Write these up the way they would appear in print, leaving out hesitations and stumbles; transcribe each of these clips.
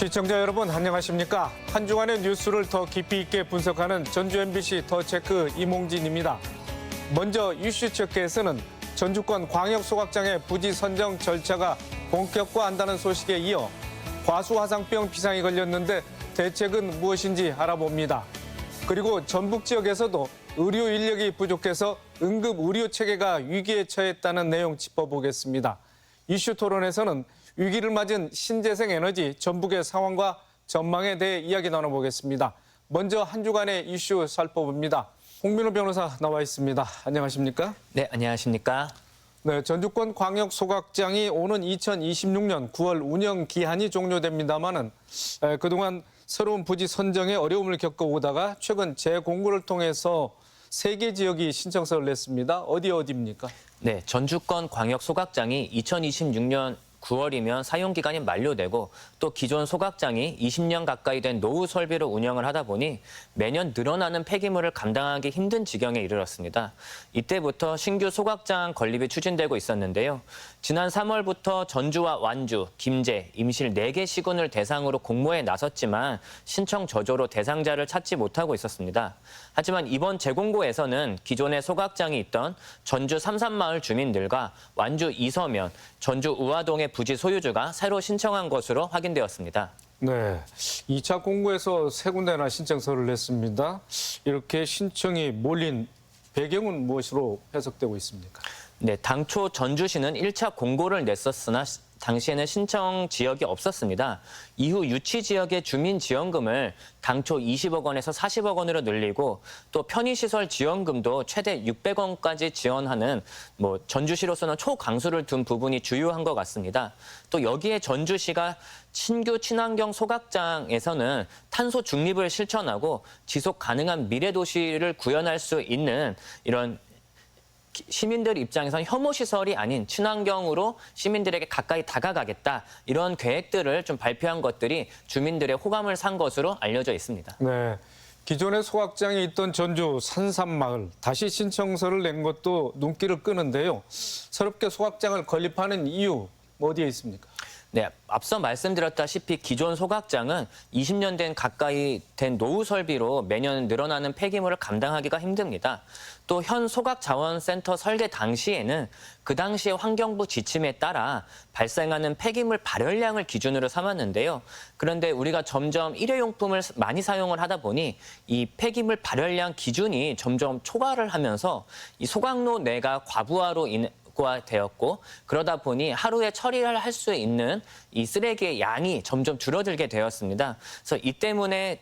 시청자 여러분 안녕하십니까? 한 주간의 뉴스를 더 깊이 있게 분석하는 전주 MBC 더 체크 이몽진입니다. 먼저 이슈 체크에서는 전주권 광역소각장의 부지 선정 절차가 본격화한다는 소식에 이어 과수화상병 비상이 걸렸는데 대책은 무엇인지 알아봅니다. 그리고 전북 지역에서도 의료 인력이 부족해서 응급 의료 체계가 위기에 처했다는 내용 짚어보겠습니다. 이슈 토론에서는 위기를 맞은 신재생 에너지 전북의 상황과 전망에 대해 이야기 나눠보겠습니다. 먼저 한 주간의 이슈 살펴봅니다. 홍민호 변호사 나와 있습니다. 안녕하십니까? 네, 안녕하십니까? 네, 전주권 광역소각장이 오는 2026년 9월 운영 기한이 종료됩니다마는 그동안 새로운 부지 선정에 어려움을 겪어오다가 최근 재공고를 통해서 3개 지역이 신청서를 냈습니다. 어디입니까? 네, 전주권 광역소각장이 2026년 9월이면 사용기간이 만료되고 또 기존 소각장이 20년 가까이 된 노후 설비로 운영을 하다 보니 매년 늘어나는 폐기물을 감당하기 힘든 지경에 이르렀습니다. 이때부터 신규 소각장 건립이 추진되고 있었는데요. 지난 3월부터 전주와 완주, 김제, 임실 4개 시군을 대상으로 공모에 나섰지만 신청 저조로 대상자를 찾지 못하고 있었습니다. 하지만 이번 재공고에서는 기존에 소각장이 있던 전주 삼산마을 주민들과 완주 이서면, 전주 우화동의 부지 소유주가 새로 신청한 것으로 확인되었습니다. 네, 2차 공고에서 3군데나 신청서를 냈습니다. 이렇게 신청이 몰린 배경은 무엇으로 해석되고 있습니까? 네, 당초 전주시는 1차 공고를 냈었으나 당시에는 신청 지역이 없었습니다. 이후 유치 지역의 주민 지원금을 당초 20억 원에서 40억 원으로 늘리고 또 편의시설 지원금도 최대 600원까지 지원하는 전주시로서는 초강수를 둔 부분이 주요한 것 같습니다. 또 여기에 전주시가 신규 친환경 소각장에서는 탄소 중립을 실천하고 지속 가능한 미래 도시를 구현할 수 있는 이런 시민들 입장에선 혐오시설이 아닌 친환경으로 시민들에게 가까이 다가가겠다. 이런 계획들을 좀 발표한 것들이 주민들의 호감을 산 것으로 알려져 있습니다. 네, 기존에 소각장이 있던 전주 산산마을 다시 신청서를 낸 것도 눈길을 끄는데요. 새롭게 소각장을 건립하는 이유 어디에 있습니까? 네, 앞서 말씀드렸다시피 기존 소각장은 20년 된 가까이 된 노후 설비로 매년 늘어나는 폐기물을 감당하기가 힘듭니다. 또 현 소각자원센터 설계 당시에는 그 당시의 환경부 지침에 따라 발생하는 폐기물 발열량을 기준으로 삼았는데요. 그런데 우리가 점점 일회용품을 많이 사용을 하다 보니 이 폐기물 발열량 기준이 점점 초과를 하면서 이 소각로 내가 과부하로 되었고 그러다 보니 하루에 처리를 할 수 있는 이 쓰레기의 양이 점점 줄어들게 되었습니다. 그래서 이 때문에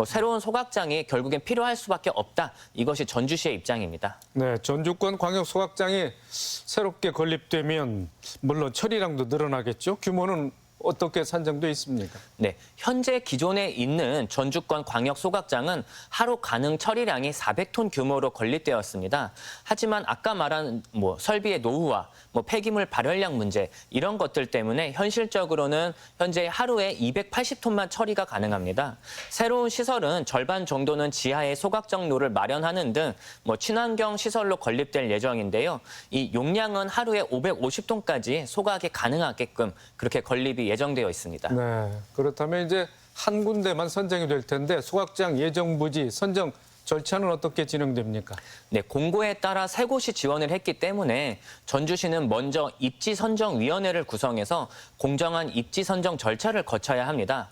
새로운 소각장이 결국엔 필요할 수밖에 없다. 이것이 전주시의 입장입니다. 네, 전주권 광역소각장이 새롭게 건립되면 물론 처리량도 늘어나겠죠. 규모는 어떻게 산정돼 있습니까? 네, 현재 기존에 있는 전주권 광역 소각장은 하루 가능 처리량이 400톤 규모로 건립되었습니다. 하지만 아까 말한 설비의 노후화, 폐기물 발열량 문제 이런 것들 때문에 현실적으로는 현재 하루에 280톤만 처리가 가능합니다. 새로운 시설은 절반 정도는 지하에 소각정로를 마련하는 등 친환경 시설로 건립될 예정인데요. 이 용량은 하루에 550톤까지 소각이 가능하게끔 그렇게 건립이 예정되어 있습니다. 네, 그렇다면 이제 한 군데만 선정이 될 텐데 소각장 예정 부지 선정 절차는 어떻게 진행됩니까? 네, 공고에 따라 3곳이 지원을 했기 때문에 전주시는 먼저 입지선정위원회를 구성해서 공정한 입지선정 절차를 거쳐야 합니다.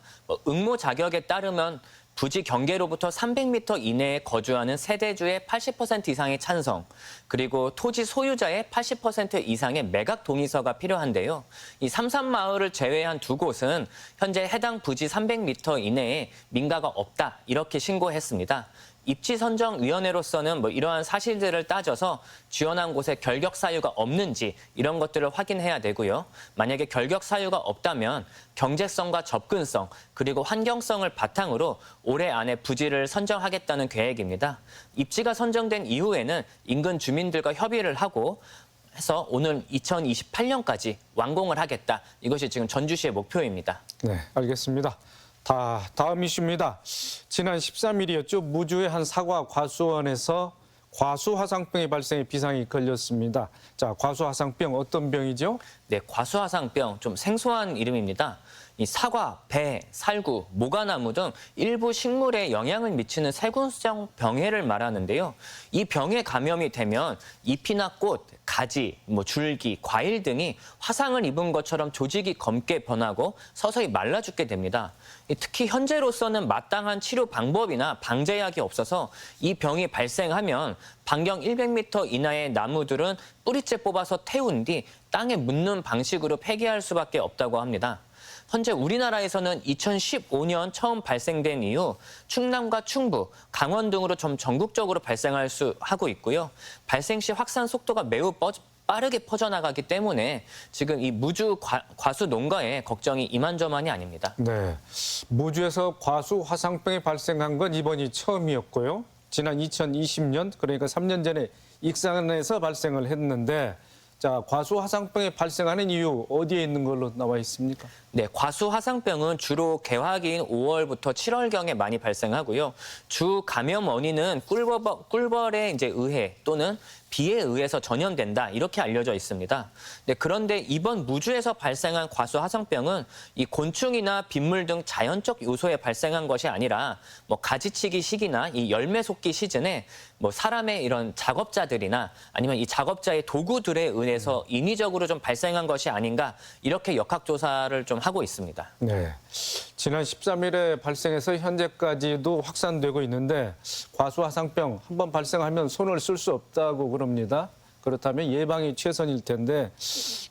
응모 자격에 따르면 부지 경계로부터 300m 이내에 거주하는 세대주의 80% 이상의 찬성, 그리고 토지 소유자의 80% 이상의 매각 동의서가 필요한데요. 이 삼산마을을 제외한 2곳은 현재 해당 부지 300m 이내에 민가가 없다 이렇게 신고했습니다. 입지선정위원회로서는 이러한 사실들을 따져서 지원한 곳에 결격 사유가 없는지 이런 것들을 확인해야 되고요. 만약에 결격 사유가 없다면 경제성과 접근성 그리고 환경성을 바탕으로 올해 안에 부지를 선정하겠다는 계획입니다. 입지가 선정된 이후에는 인근 주민들과 협의를 하고 해서 오늘 2028년까지 완공을 하겠다. 이것이 지금 전주시의 목표입니다. 네, 알겠습니다. 다음 이슈입니다. 지난 13일이었죠. 무주의 한 사과 과수원에서 과수화상병의 발생에 비상이 걸렸습니다. 자, 과수화상병 어떤 병이죠? 네, 과수화상병 좀 생소한 이름입니다. 이 사과, 배, 살구, 모과나무 등 일부 식물에 영향을 미치는 세균성 병해를 말하는데요. 이 병에 감염이 되면 잎이나 꽃, 가지, 줄기, 과일 등이 화상을 입은 것처럼 조직이 검게 변하고 서서히 말라 죽게 됩니다. 특히 현재로서는 마땅한 치료 방법이나 방제약이 없어서 이 병이 발생하면 반경 100m 이내의 나무들은 뿌리째 뽑아서 태운 뒤 땅에 묻는 방식으로 폐기할 수밖에 없다고 합니다. 현재 우리나라에서는 2015년 처음 발생된 이후 충남과 충북, 강원 등으로 좀 전국적으로 하고 있고요. 발생 시 확산 속도가 매우 빠르게 퍼져나가기 때문에 지금 이 무주 과수 농가에 걱정이 이만저만이 아닙니다. 네, 무주에서 과수 화상병이 발생한 건 이번이 처음이었고요. 지난 2020년, 그러니까 3년 전에 익산에서 발생을 했는데, 자, 과수 화상병이 발생하는 이유 어디에 있는 걸로 나와 있습니까? 네, 과수 화상병은 주로 개화기인 5월부터 7월경에 많이 발생하고요. 주 감염 원인은 꿀벌에 의해 또는 비에 의해서 전염된다, 이렇게 알려져 있습니다. 네, 그런데 이번 무주에서 발생한 과수 화상병은 이 곤충이나 빗물 등 자연적 요소에 발생한 것이 아니라 가지치기 시기나 이 열매 솟기 시즌에 사람의 이런 작업자들이나 아니면 이 작업자의 도구들에 의해서 인위적으로 좀 발생한 것이 아닌가, 이렇게 역학조사를 좀 하고 있습니다. 네, 지난 13일에 발생해서 현재까지도 확산되고 있는데, 과수 화상병 한번 발생하면 손을 쓸 수 없다고 그럽니다. 그렇다면 예방이 최선일 텐데,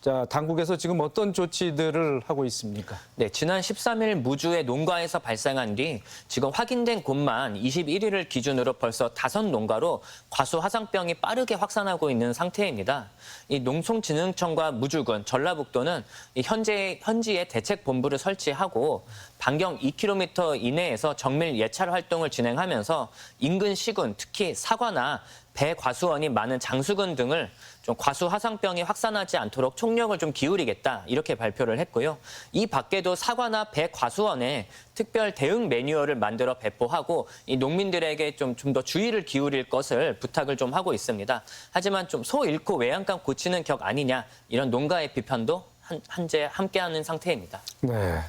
자, 당국에서 지금 어떤 조치들을 하고 있습니까? 네, 지난 13일 무주의 농가에서 발생한 뒤 지금 확인된 곳만 21일을 기준으로 벌써 5농가로 과수 화상병이 빠르게 확산하고 있는 상태입니다. 이 농촌진흥청과 무주군, 전라북도는 현지에 대책본부를 설치하고 반경 2km 이내에서 정밀 예찰 활동을 진행하면서 인근 시군, 특히 사과나 배 과수원이 많은 장수군 등을 좀 과수 화상병이 확산하지 않도록 총력을 좀 기울이겠다, 이렇게 발표를 했고요. 이 밖에도 사과나 배 과수원에 특별 대응 매뉴얼을 만들어 배포하고 이 농민들에게 좀 더 주의를 기울일 것을 부탁을 좀 하고 있습니다. 하지만 좀 소 잃고 외양간 고치는 격 아니냐, 이런 농가의 비판도 현재 함께하는 상태입니다. 네,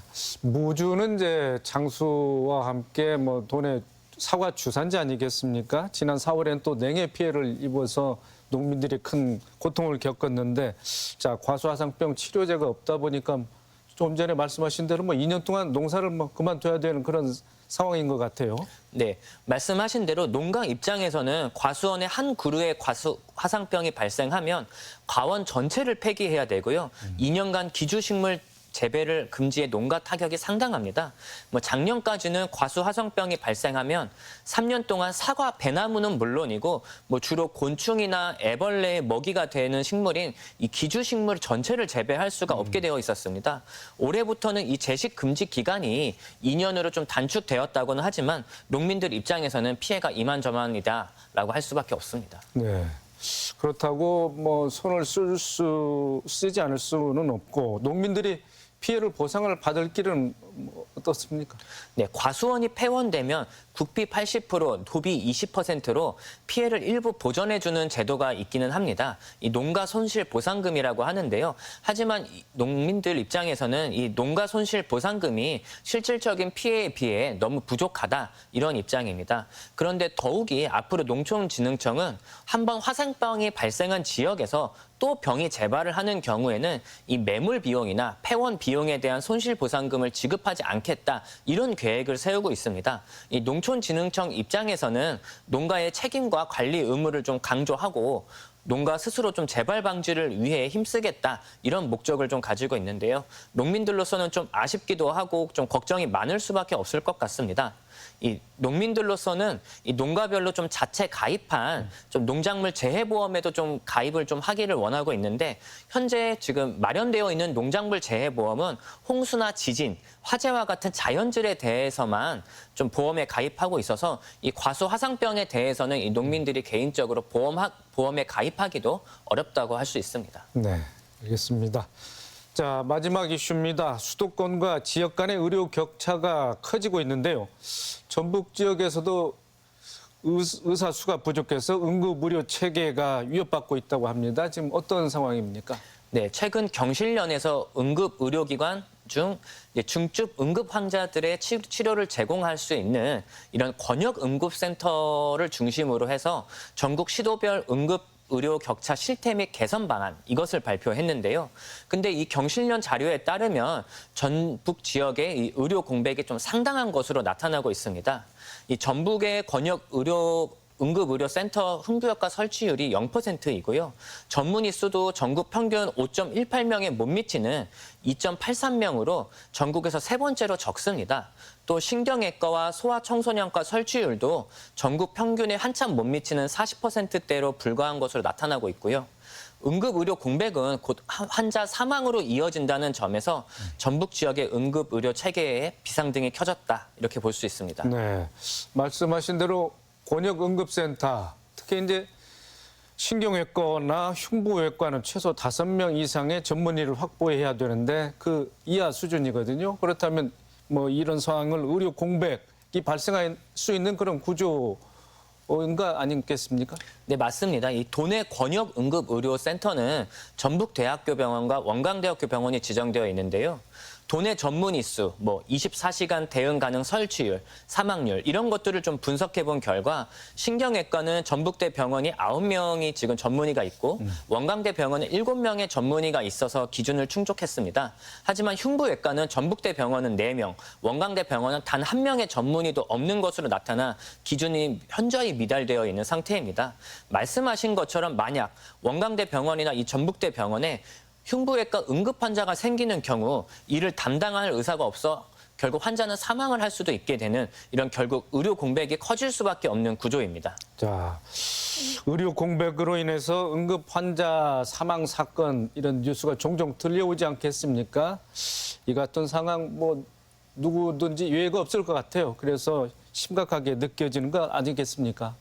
무주는 이제 장수와 함께 돈의 사과 주산지 아니겠습니까? 지난 4월에는 또 냉해 피해를 입어서 농민들이 큰 고통을 겪었는데, 자, 과수화상병 치료제가 없다 보니까 좀 전에 말씀하신 대로 2년 동안 농사를 그만둬야 되는 그런 상황인 것 같아요. 네, 말씀하신 대로 농가 입장에서는 과수원의 한 그루의 과수 화상병이 발생하면 과원 전체를 폐기해야 되고요. 2년간 기주식물 재배를 금지해 농가 타격이 상당합니다. 작년까지는 과수 화상병이 발생하면 3년 동안 사과, 배나무는 물론이고 주로 곤충이나 애벌레의 먹이가 되는 식물인 이 기주식물 전체를 재배할 수가 없게 되어 있었습니다. 올해부터는 이 제식 금지 기간이 2년으로 좀 단축되었다고는 하지만 농민들 입장에서는 피해가 이만저만이다라고 할 수밖에 없습니다. 네. 그렇다고 손을 쓰지 않을 수는 없고, 농민들이 피해를 보상을 받을 길은 어떻습니까? 네, 과수원이 폐원되면 국비 80%, 도비 20%로 피해를 일부 보전해주는 제도가 있기는 합니다. 이 농가 손실 보상금이라고 하는데요. 하지만 농민들 입장에서는 이 농가 손실 보상금이 실질적인 피해에 비해 너무 부족하다, 이런 입장입니다. 그런데 더욱이 앞으로 농촌진흥청은 한번 화상병이 발생한 지역에서 또 병이 재발을 하는 경우에는 이 매몰 비용이나 폐원 비용에 대한 손실 보상금을 지급하지 않겠다, 이런 계획을 세우고 있습니다. 이 농촌진흥청 입장에서는 농가의 책임과 관리 의무를 좀 강조하고 농가 스스로 좀 재발 방지를 위해 힘쓰겠다, 이런 목적을 좀 가지고 있는데요. 농민들로서는 좀 아쉽기도 하고 좀 걱정이 많을 수밖에 없을 것 같습니다. 이 농민들로서는 이 농가별로 좀 자체 가입한 좀 농작물 재해보험에도 좀 가입을 좀 하기를 원하고 있는데, 현재 지금 마련되어 있는 농작물 재해보험은 홍수나 지진, 화재와 같은 자연질에 대해서만 좀 보험에 가입하고 있어서 이 과수 화상병에 대해서는 이 농민들이 개인적으로 보험에 가입하기도 어렵다고 할 수 있습니다. 네, 알겠습니다. 자, 마지막 이슈입니다. 수도권과 지역 간의 의료 격차가 커지고 있는데요. 전북 지역에서도 의사 수가 부족해서 응급 의료 체계가 위협받고 있다고 합니다. 지금 어떤 상황입니까? 네, 최근 경실련에서 응급 의료기관 중 이제 중증 응급 환자들의 치료를 제공할 수 있는 이런 권역 응급센터를 중심으로 해서 전국 시도별 응급 의료 격차 실태 및 개선 방안 이것을 발표했는데요. 근데 이 경실련 자료에 따르면 전북 지역의 이 의료 공백이 좀 상당한 것으로 나타나고 있습니다. 이 전북의 권역 응급의료센터 흥부역과 설치율이 0%이고요. 전문의 수도 전국 평균 5.18명에 못 미치는 2.83명으로 전국에서 세 번째로 적습니다. 또 신경외과와 소아청소년과 설치율도 전국 평균에 한참 못 미치는 40%대로 불과한 것으로 나타나고 있고요. 응급의료 공백은 곧 환자 사망으로 이어진다는 점에서 전북 지역의 응급의료 체계에 비상등이 켜졌다 이렇게 볼 수 있습니다. 네, 말씀하신 대로 권역응급센터, 특히 이제 신경외과나 흉부외과는 최소 5명 이상의 전문의를 확보해야 되는데 그 이하 수준이거든요. 그렇다면 뭐 이런 상황을 의료 공백이 발생할 수 있는 그런 구조인가 아니겠습니까? 네, 맞습니다. 이 도내 권역응급의료센터는 전북대학교병원과 원광대학교 병원이 지정되어 있는데요. 도내 전문의 수, 24시간 대응 가능 설치율, 사망률 이런 것들을 좀 분석해 본 결과 신경외과는 전북대 병원이 9명이 지금 전문의가 있고 원광대 병원은 7명의 전문의가 있어서 기준을 충족했습니다. 하지만 흉부외과는 전북대 병원은 4명, 원광대 병원은 단 1명의 전문의도 없는 것으로 나타나 기준이 현저히 미달되어 있는 상태입니다. 말씀하신 것처럼 만약 원광대 병원이나 이 전북대 병원에 흉부외과 응급 환자가 생기는 경우 이를 담당할 의사가 없어 결국 환자는 사망을 할 수도 있게 되는 이런 결국 의료 공백이 커질 수밖에 없는 구조입니다. 자, 의료 공백으로 인해서 응급 환자 사망 사건 이런 뉴스가 종종 들려오지 않겠습니까? 이 같은 상황 누구든지 예외가 없을 것 같아요. 그래서 심각하게 느껴지는 거 아니겠습니까?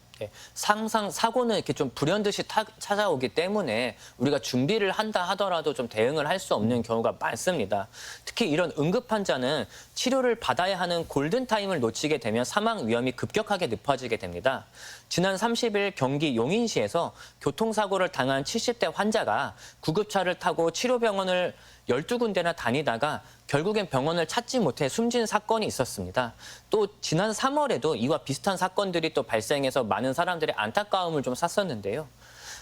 항상 사고는 이렇게 좀 불현듯이 찾아오기 때문에 우리가 준비를 한다 하더라도 좀 대응을 할 수 없는 경우가 많습니다. 특히 이런 응급 환자는 치료를 받아야 하는 골든타임을 놓치게 되면 사망 위험이 급격하게 높아지게 됩니다. 지난 30일 경기 용인시에서 교통사고를 당한 70대 환자가 구급차를 타고 치료병원을 12군데나 다니다가 결국엔 병원을 찾지 못해 숨진 사건이 있었습니다. 또 지난 3월에도 이와 비슷한 사건들이 또 발생해서 많은 사람들의 안타까움을 좀 샀었는데요.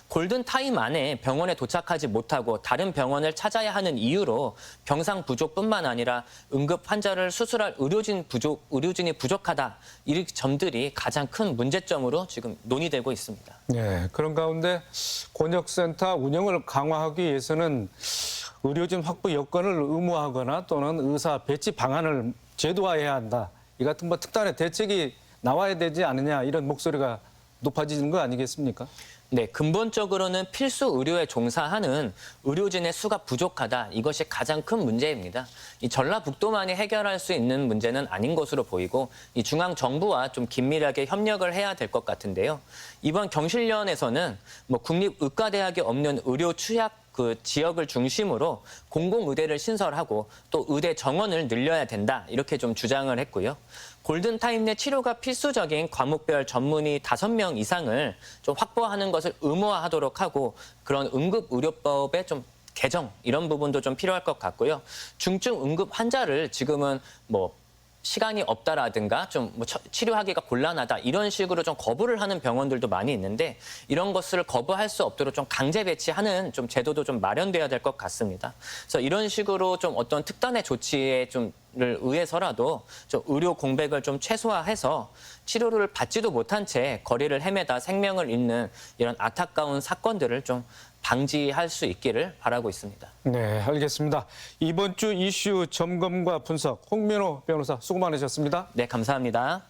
골든타임 안에 병원에 도착하지 못하고 다른 병원을 찾아야 하는 이유로 병상 부족뿐만 아니라 응급 환자를 수술할 의료진이 부족하다. 이 점들이 가장 큰 문제점으로 지금 논의되고 있습니다. 네, 그런 가운데 권역센터 운영을 강화하기 위해서는 의료진 확보 여건을 의무화하거나 또는 의사 배치 방안을 제도화해야 한다. 이 같은 특단의 대책이 나와야 되지 않느냐 이런 목소리가 높아지는 거 아니겠습니까? 네, 근본적으로는 필수 의료에 종사하는 의료진의 수가 부족하다. 이것이 가장 큰 문제입니다. 이 전라북도만이 해결할 수 있는 문제는 아닌 것으로 보이고 이 중앙 정부와 좀 긴밀하게 협력을 해야 될 것 같은데요. 이번 경실련에서는 국립의과대학이 없는 의료 취약 지역을 중심으로 공공의대를 신설하고 또 의대 정원을 늘려야 된다. 이렇게 좀 주장을 했고요. 골든타임 내 치료가 필수적인 과목별 전문의 5명 이상을 좀 확보하는 것을 의무화하도록 하고 그런 응급의료법의 좀 개정 이런 부분도 좀 필요할 것 같고요. 중증 응급 환자를 지금은 시간이 없다라든가 좀 치료하기가 곤란하다 이런 식으로 좀 거부를 하는 병원들도 많이 있는데 이런 것을 거부할 수 없도록 좀 강제 배치하는 좀 제도도 좀 마련돼야 될 것 같습니다. 그래서 이런 식으로 좀 어떤 특단의 조치에 를 의해서라도 좀 의료 공백을 좀 최소화해서 치료를 받지도 못한 채 거리를 헤매다 생명을 잃는 이런 안타까운 사건들을 좀 방지할 수 있기를 바라고 있습니다. 네, 알겠습니다. 이번 주 이슈 점검과 분석 홍민호 변호사 수고 많으셨습니다. 네, 감사합니다.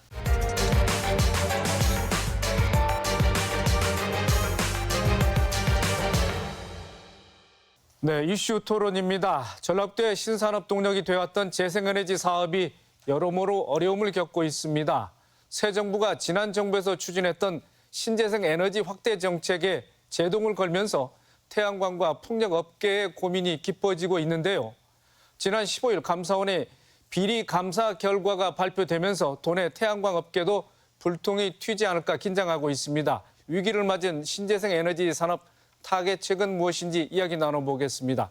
네, 이슈 토론입니다. 전라북도의 신산업 동력이 되었던 재생에너지 사업이 여러모로 어려움을 겪고 있습니다. 새 정부가 지난 정부에서 추진했던 신재생 에너지 확대 정책에 제동을 걸면서 태양광과 풍력 업계의 고민이 깊어지고 있는데요. 지난 15일 감사원의 비리 감사 결과가 발표되면서 도내 태양광 업계도 불통이 튀지 않을까 긴장하고 있습니다. 위기를 맞은 신재생 에너지 산업 타개책은 무엇인지 이야기 나눠보겠습니다.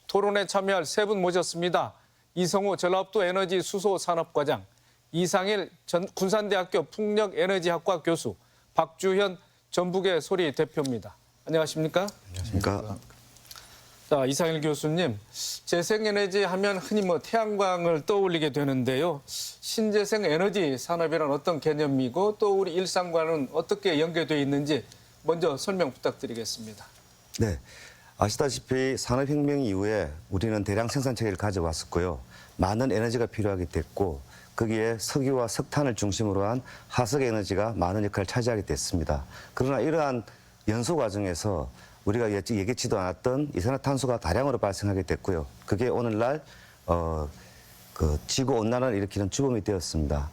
토론에 참여할 세 분 모셨습니다. 이성호 전라북도 에너지 수소 산업과장, 이상일 군산대학교 풍력에너지학과 교수, 박주현 전북의 소리 대표입니다. 안녕하십니까? 안녕하십니까? 자, 이상일 교수님, 재생에너지 하면 흔히 태양광을 떠올리게 되는데요. 신재생 에너지 산업이란 어떤 개념이고 또 우리 일상과는 어떻게 연계되어 있는지 먼저 설명 부탁드리겠습니다. 네, 아시다시피 산업혁명 이후에 우리는 대량 생산 체계를 가져왔었고요. 많은 에너지가 필요하게 됐고 거기에 석유와 석탄을 중심으로 한 하석 에너지가 많은 역할을 차지하게 됐습니다. 그러나 이러한 연소 과정에서 우리가 예기치도 않았던 이산화탄소가 다량으로 발생하게 됐고요. 그게 오늘날 지구 온난화를 일으키는 주범이 되었습니다.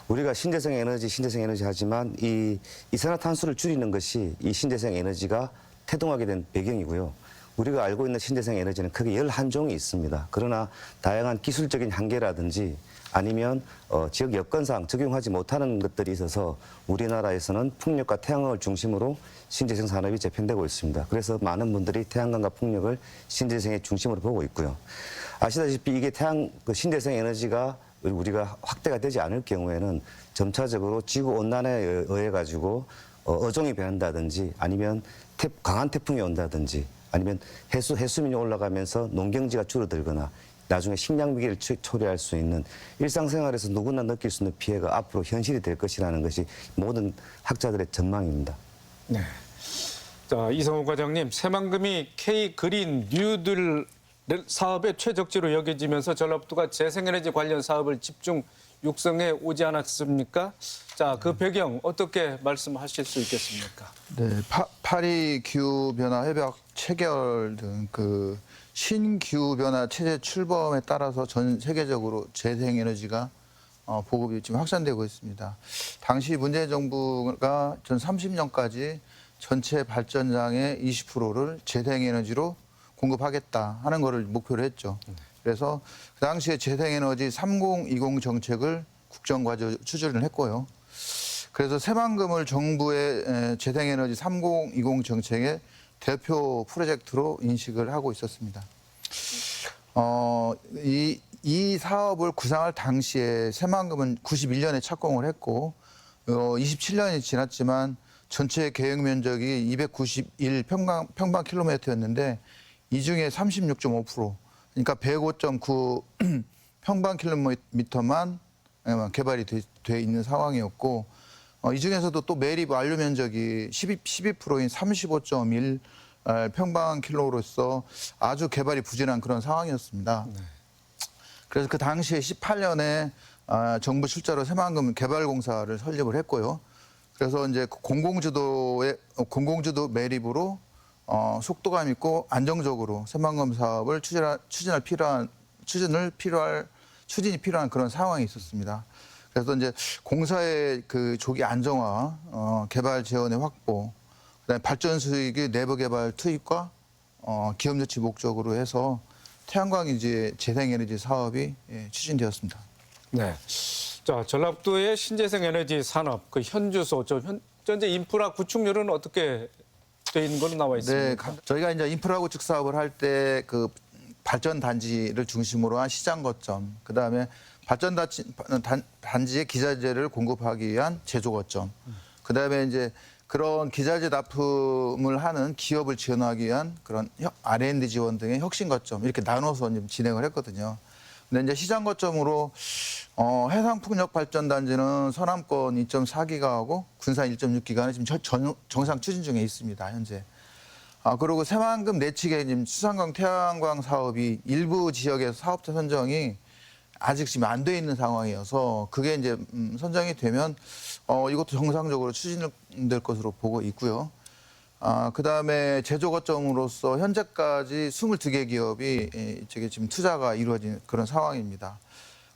우리가 신재생 에너지 하지만 이 이산화탄소를 줄이는 것이 이 신재생 에너지가 태동하게 된 배경이고요. 우리가 알고 있는 신재생 에너지는 크게 11종이 있습니다. 그러나 다양한 기술적인 한계라든지 아니면 지역 여건상 적용하지 못하는 것들이 있어서 우리나라에서는 풍력과 태양광을 중심으로 신재생 산업이 재편되고 있습니다. 그래서 많은 분들이 태양광과 풍력을 신재생의 중심으로 보고 있고요. 아시다시피 이게 신재생 에너지가 우리가 확대가 되지 않을 경우에는 점차적으로 지구 온난화에 의해 가지고 어종이 변한다든지 아니면 강한 태풍이 온다든지 아니면 해수면이 올라가면서 농경지가 줄어들거나 나중에 식량 위기를 초래할 수 있는 일상생활에서 누구나 느낄 수 있는 피해가 앞으로 현실이 될 것이라는 것이 모든 학자들의 전망입니다. 네. 자, 이성호 과장님, 새만금이 K-그린 뉴딜 사업의 최적지로 여겨지면서 전라북도가 재생에너지 관련 사업을 집중 육성해 오지 않았습니까? 자, 그 배경 어떻게 말씀하실 수 있겠습니까? 네, 파리 기후 변화 협약 체결 등 신기후 변화 체제 출범에 따라서 전 세계적으로 재생에너지가 보급이 지금 확산되고 있습니다. 당시 문재인 정부가 전 30년까지 전체 발전량의 20%를 재생에너지로 공급하겠다 하는 것을 목표로 했죠. 그래서 그 당시에 재생에너지 3020 정책을 국정과제 추진을 했고요. 그래서 새만금을 정부의 재생에너지 3020 정책의 대표 프로젝트로 인식을 하고 있었습니다. 이 사업을 구상할 당시에 새만금은 91년에 착공을 했고 27년이 지났지만 전체 계획 면적이 291 평방 킬로미터였는데 이 중에 36.5% 그러니까 105.9 평방 킬로미터만 개발이 돼 있는 상황이었고 이 중에서도 또 매립 완료 면적이 12%인 35.1 평방 킬로로서 아주 개발이 부진한 그런 상황이었습니다. 네. 그래서 그 당시에 18년에 정부 출자로 새만금 개발공사를 설립을 했고요. 그래서 이제 공공주도 매립으로 속도감 있고 안정적으로 새만금 사업을 추진이 필요한 그런 상황이 있었습니다. 그래서 이제 공사의 그 조기 안정화, 개발 재원의 확보, 그다음에 발전 수익의 내부 개발 투입과 기업 유치 목적으로 해서 태양광 이제 재생에너지 사업이 추진되었습니다. 네. 자, 전라북도의 신재생 에너지 산업 그 현주소, 현재 인프라 구축률은 어떻게 돼 있는 걸로 나와 있습니까? 네, 저희가 이제 인프라 구축 사업을 할 때 그 발전 단지를 중심으로 한 시장 거점, 그다음에 발전 단지의 기자재를 공급하기 위한 제조 거점, 그다음에 이제 그런 기자재 납품을 하는 기업을 지원하기 위한 그런 R&D 지원 등의 혁신 거점 이렇게 나눠서 진행을 했거든요. 근데 이제 시장 거점으로 해상풍력 발전 단지는 서남권 2.4기가하고 군산 1.6기가는 지금 정상 추진 중에 있습니다. 현재. 그리고 새만금 내측에 지금 수산강 태양광 사업이 일부 지역에서 사업자 선정이 아직 지금 안 돼 있는 상황이어서 그게 이제 선정이 되면 이것도 정상적으로 추진될 것으로 보고 있고요. 그다음에 제조 거점으로서 현재까지 22개 기업이 이쪽에 지금 투자가 이루어진 그런 상황입니다.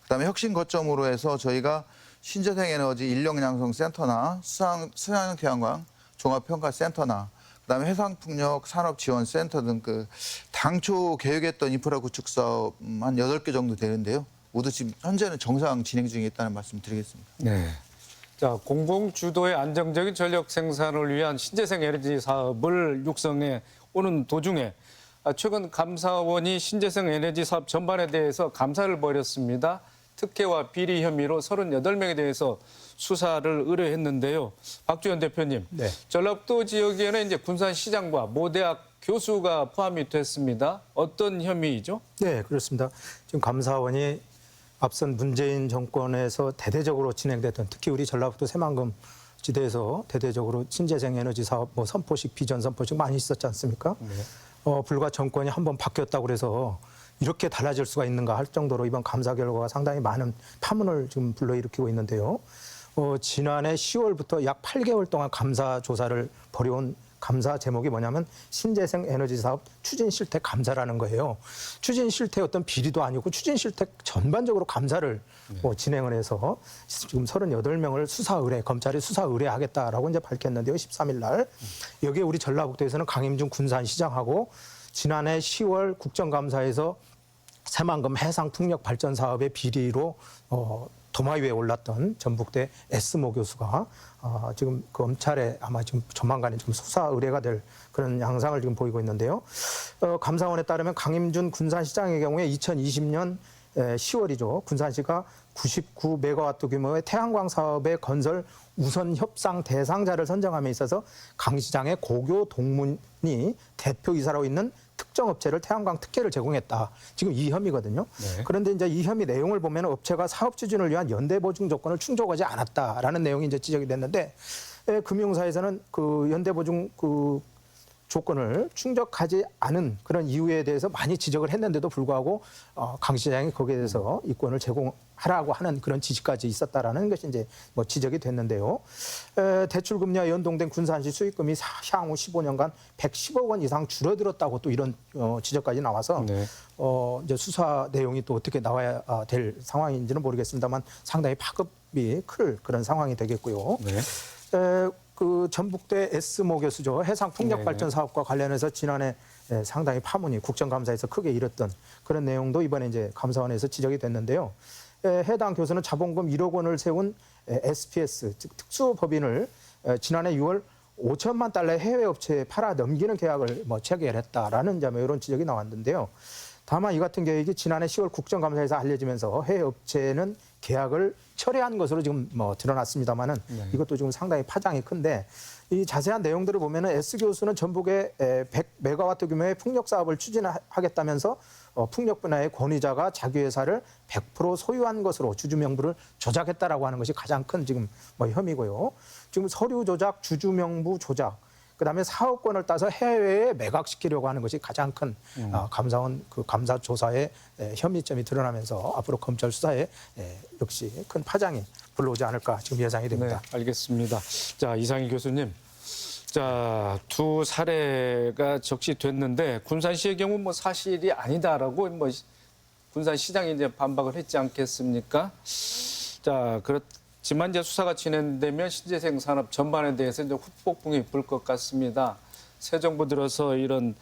그다음에 혁신 거점으로 해서 저희가 신재생 에너지 인력 양성 센터나 수상 태양광 종합평가 센터나 그다음에 해상풍력 산업 지원 센터 등 그 당초 계획했던 인프라 구축 사업 한 8개 정도 되는데요. 모두 지금 현재는 정상 진행 중에 있다는 말씀 드리겠습니다. 네. 자, 공공 주도의 안정적인 전력 생산을 위한 신재생 에너지 사업을 육성해 오는 도중에 최근 감사원이 신재생 에너지 사업 전반에 대해서 감사를 벌였습니다. 특혜와 비리 혐의로 38명에 대해서 수사를 의뢰했는데요. 박주현 대표님, 네. 전라북도 지역에는 이제 군산시장과 모대학 교수가 포함이 됐습니다. 어떤 혐의이죠? 네, 그렇습니다. 지금 감사원이 앞선 문재인 정권에서 대대적으로 진행됐던 특히 우리 전라북도 새만금 지대에서 대대적으로 신재생 에너지 사업 뭐 선포식, 비전 선포식 많이 있었지 않습니까? 불과 정권이 한번 바뀌었다고 그래서 이렇게 달라질 수가 있는가 할 정도로 이번 감사 결과가 상당히 많은 파문을 지금 불러일으키고 있는데요. 지난해 10월부터 약 8개월 동안 감사 조사를 벌여온 감사 제목이 뭐냐면 신재생 에너지 사업 추진 실태 감사라는 거예요. 추진 실태 어떤 비리도 아니고 추진 실태 전반적으로 감사를 진행을 해서 지금 38명을 수사 의뢰, 검찰이 수사 의뢰하겠다라고 이제 밝혔는데요. 13일 날. 여기에 우리 전라북도에서는 강임준 군산시장하고 지난해 10월 국정감사에서 새만금 해상 풍력 발전 사업의 비리로 도마 위에 올랐던 전북대 S모 교수가 지금 검찰에 아마 지금 조만간에 좀 수사 의뢰가 될 그런 양상을 지금 보이고 있는데요. 감사원에 따르면 강임준 군산시장의 경우에 2020년 10월이죠. 군산시가 99메가와트 규모의 태양광 사업의 건설 우선 협상 대상자를 선정함에 있어서 강 시장의 고교 동문이 대표이사로 있는 특정 업체를 태양광 특혜를 제공했다. 지금 이 혐의거든요. 네. 그런데 이제 이 혐의 내용을 보면 업체가 사업 추진을 위한 연대 보증 조건을 충족하지 않았다라는 내용이 이제 지적이 됐는데 금융사에서는 그 연대 보증 그 조건을 충족하지 않은 그런 이유에 대해서 많이 지적을 했는데도 불구하고 강 시장이 거기에 대해서 이권을 제공하라고 하는 그런 지시까지 있었다라는 것이 이제 뭐 지적이 됐는데요. 대출금리와 연동된 군산시 수익금이 향후 15년간 110억 원 이상 줄어들었다고 또 이런 지적까지 나와서 네. 이제 수사 내용이 또 어떻게 나와야 될 상황인지는 모르겠습니다만 상당히 파급이 클 그런 상황이 되겠고요. 네. 그 전북대 S모 교수죠. 해상 풍력 발전 사업과 관련해서 지난해 상당히 파문이 국정감사에서 크게 일었던 그런 내용도 이번에 이제 감사원에서 지적이 됐는데요. 해당 교수는 자본금 1억 원을 세운 SPS 즉 특수법인을 지난해 6월 5천만 달러의 해외 업체에 팔아 넘기는 계약을 뭐 체결했다라는 이런 지적이 나왔는데요. 다만 이 같은 계획이 지난해 10월 국정감사에서 알려지면서 해외 업체는 계약을 철회한 것으로 지금 뭐 드러났습니다만은 이것도 지금 상당히 파장이 큰데 이 자세한 내용들을 보면은 S 교수는 전북에 100메가와트 규모의 풍력 사업을 추진하겠다면서 풍력 분야의 권위자가 자기 회사를 100% 소유한 것으로 주주 명부를 조작했다라고 하는 것이 가장 큰 지금 뭐 혐의고요. 지금 서류 조작, 주주 명부 조작. 그다음에 사업권을 따서 해외에 매각시키려고 하는 것이 가장 큰 감사원 그 감사 조사의 혐의점이 드러나면서 앞으로 검찰 수사에 역시 큰 파장이 불러오지 않을까 지금 예상이 됩니다. 네, 알겠습니다. 자, 이상희 교수님. 자, 두 사례가 적시됐는데 군산시의 경우 뭐 사실이 아니다라고 뭐 군산시장이 이제 반박을 했지 않겠습니까? 자, 그렇지만 이제 수사가 진행되면 신재생 산업 전반에 대해서 이제 후폭풍이 불 것 같습니다. 새 정부 들어서 이런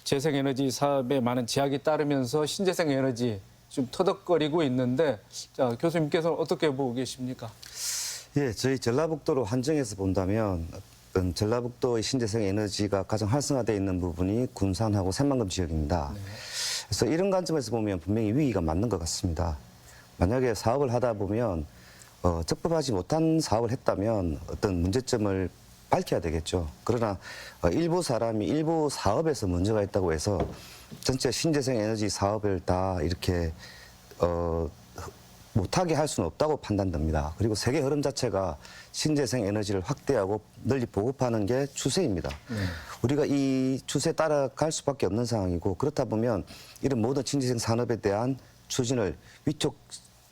재생에너지 사업에 많은 제약이 따르면서 신재생 에너지 좀 터덕거리고 있는데, 자, 교수님께서는 어떻게 보고 계십니까? 예, 저희 전라북도로 한정해서 본다면 어떤 전라북도의 신재생 에너지가 가장 활성화되어 있는 부분이 군산하고 새만금 지역입니다. 그래서 이런 관점에서 보면 분명히 위기가 맞는 것 같습니다. 만약에 사업을 하다 보면 적법하지 못한 사업을 했다면 어떤 문제점을 밝혀야 되겠죠. 그러나 일부 사람이 일부 사업에서 문제가 있다고 해서 전체 신재생 에너지 사업을 다 이렇게 못하게 할 수는 없다고 판단됩니다. 그리고 세계 흐름 자체가 신재생 에너지를 확대하고 널리 보급하는 게 추세입니다. 우리가 이 추세에 따라갈 수밖에 없는 상황이고 그렇다 보면 이런 모든 신재생 산업에 대한 추진을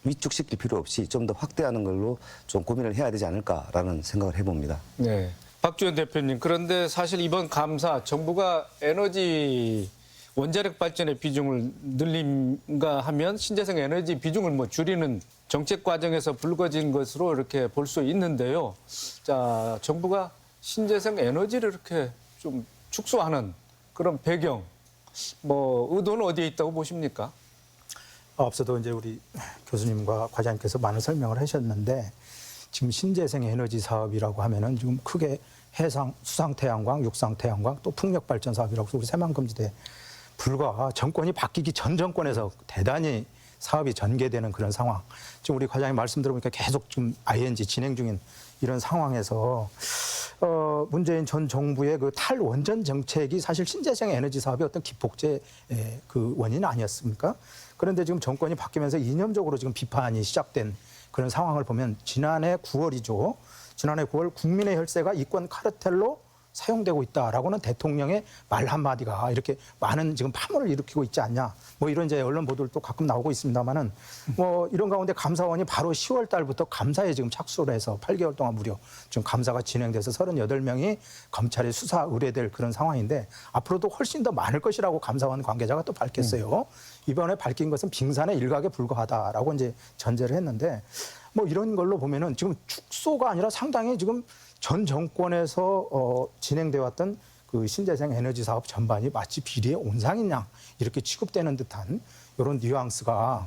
위축시킬 필요 없이 좀 더 확대하는 걸로 좀 고민을 해야 되지 않을까라는 생각을 해봅니다. 네. 박주현 대표님, 그런데 사실 이번 감사 정부가 에너지 원자력 발전의 비중을 늘린가 하면 신재생 에너지 비중을 뭐 줄이는 정책 과정에서 불거진 것으로 이렇게 볼 수 있는데요. 자, 정부가 신재생 에너지를 이렇게 좀 축소하는 그런 배경, 뭐 의도는 어디에 있다고 보십니까? 앞서도 이제 우리 교수님과 과장님께서 많은 설명을 하셨는데 지금 신재생 에너지 사업이라고 하면은 지금 크게 해상, 수상 태양광, 육상 태양광 또 풍력 발전 사업이라고 해서 우리 새만금지대 불과 정권이 바뀌기 전 정권에서 대단히 사업이 전개되는 그런 상황. 지금 우리 과장님 말씀 들어보니까 계속 지금 ING 진행 중인 이런 상황에서 문재인 전 정부의 그 탈원전 정책이 사실 신재생 에너지 사업의 어떤 기폭제의 그 원인 아니었습니까? 그런데 지금 정권이 바뀌면서 이념적으로 지금 비판이 시작된 그런 상황을 보면 지난해 9월이죠. 지난해 9월 국민의 혈세가 이권 카르텔로 사용되고 있다라고는 대통령의 말 한마디가 이렇게 많은 지금 파문을 일으키고 있지 않냐. 뭐 이런 이제 언론 보도도 가끔 나오고 있습니다만은 뭐 이런 가운데 감사원이 바로 10월 달부터 감사에 지금 착수를 해서 8개월 동안 무려 지금 감사가 진행돼서 38명이 검찰에 수사 의뢰될 그런 상황인데 앞으로도 훨씬 더 많을 것이라고 감사원 관계자가 또 밝혔어요. 이번에 밝힌 것은 빙산의 일각에 불과하다라고 이제 전제를 했는데 뭐 이런 걸로 보면은 지금 축소가 아니라 상당히 지금 전 정권에서 진행돼 왔던 그 신재생 에너지 사업 전반이 마치 비리의 온상인 양 이렇게 취급되는 듯한 이런 뉘앙스가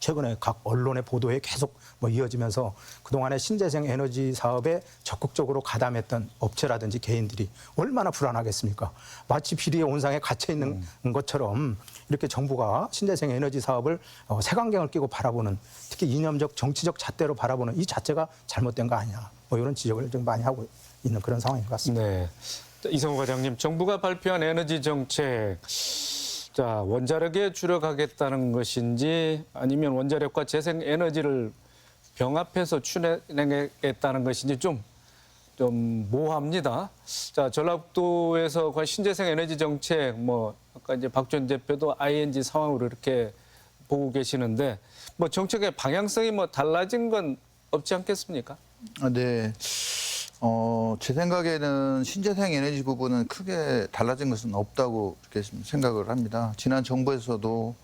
최근에 각 언론의 보도에 계속 뭐 이어지면서 그동안에 신재생 에너지 사업에 적극적으로 가담했던 업체라든지 개인들이 얼마나 불안하겠습니까? 마치 비리의 온상에 갇혀 있는 것처럼 이렇게 정부가 신재생 에너지 사업을 색안경을 끼고 바라보는 특히 이념적 정치적 잣대로 바라보는 이 자체가 잘못된 거 아니냐. 뭐 이런 지적을 좀 많이 하고 있는 그런 상황인 것 같습니다. 네. 이성호 과장님, 정부가 발표한 에너지 정책, 자, 원자력에 줄여가겠다는 것인지 아니면 원자력과 재생 에너지를 병합해서 추진하겠다는 것인지 좀 모호합니다. 자, 전라북도에서 신재생 에너지 정책, 뭐 아까 이제 박지원 대표도 ING 상황으로 이렇게 보고 계시는데 뭐 정책의 방향성이 뭐 달라진 건 없지 않겠습니까? 네. 제 생각에는 신재생 에너지 부분은 크게 달라진 것은 없다고 이렇게 생각을 합니다. 지난 정부에서도